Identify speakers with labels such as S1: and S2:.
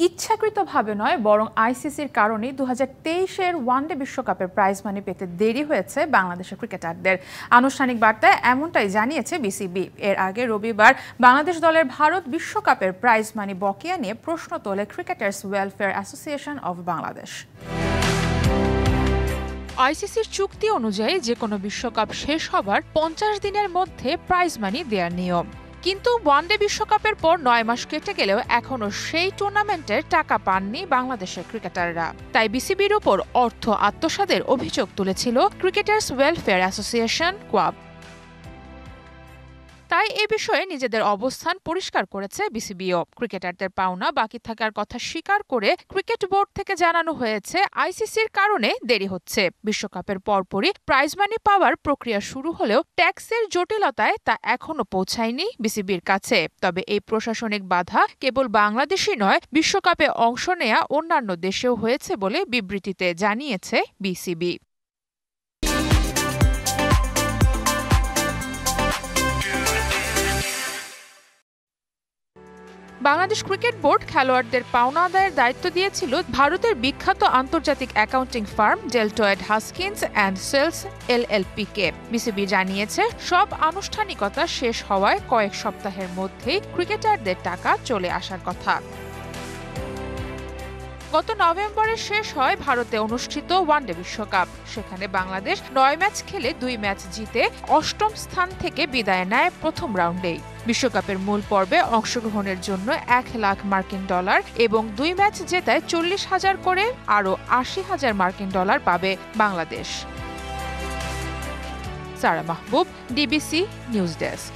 S1: ইচ্ছাকৃতভাবে নয়, বরং আইসিসির কারণেই 2023-এর ওয়ানডে বিশ্বকাপের প্রাইজ মানি পেতে দেরি হয়েছে বাংলাদেশের ক্রিকেটারদের। আনুষ্ঠানিক বার্তায় এমনটাই জানিয়েছে বিসিবি। এর আগে রবিবার বাংলাদেশ দলের ভারত বিশ্বকাপের প্রাইজ মানি বকেয়া নিয়ে প্রশ্ন তোলে cricketers welfare association of Bangladesh. আইসিসির চুক্তি অনুযায়ী যে কোনো বিশ্বকাপ শেষ হবার 50 দিনের মধ্যে প্রাইজ মানি দেওয়ার নিয়ম। কিন্তু ওয়ানডে বিশ্বকাপের পর 9 মাস কেটে গেলেও এখনো সেই টুর্নামেন্টের টাকা পাননি বাংলাদেশের ক্রিকেটাররা। তাই বিসিবির উপর অর্থ আত্মসাতের অভিযোগ তুলেছিল ক্রিকেটার্স ওয়েলফেয়ার অ্যাসোসিয়েশন কোয়াব। তাই এ বিষয়ে নিজেদের অবস্থান পরিষ্কার করেছে বিসিবিও। ক্রিকেটারদের পাওনা বাকি থাকার কথা স্বীকার করে ক্রিকেট বোর্ড থেকে জানানো হয়েছে আইসিসির কারণে দেরি হচ্ছে। বিশ্বকাপের পরপরই প্রাইজ মানি পাওয়ার প্রক্রিয়া শুরু হলেও ট্যাক্সের জটিলতায় তা এখনো পৌঁছায়নি বিসিবির কাছে। তবে এই প্রশাসনিক বাধা কেবল বাংলাদেশই নয়, বিশ্বকাপে অংশ নেয়া অন্যান্য দেশেও হয়েছে বলে বিবৃতিতে জানিয়েছে বিসিবি। বাংলাদেশ ক্রিকেট বোর্ড খেলোয়াড়দের পাওনা আদায়ের দায়িত্ব দিয়েছিল ভারতের বিখ্যাত আন্তর্জাতিক accounting firm Deloitte Haskins and Sells এলএলপি-কে। বিসিবি জানিয়েছে সব আনুষ্ঠানিকতা শেষ হওয়ায় কয়েক সপ্তাহের মধ্যেই ক্রিকেটারদের টাকা চলে আসার কথা। গত নভেম্বরে শেষ হয় ভারতে অনুষ্ঠিত ওয়ানডে বিশ্বকাপ। সেখানে বাংলাদেশ 9 ম্যাচ খেলে 2 ম্যাচ জিতে 8ম স্থান থেকে বিদায় নেয় প্রথম রাউন্ডেই। বিশ্বকাপের মূল পর্বে অংশগ্রহণের জন্য $1 লাখ এবং 2 ম্যাচ জেতায় 40,000 করে আরও $80,000 পাবে বাংলাদেশ। সারা মাহবুব, ডিবিসি নিউজ ডেস্ক।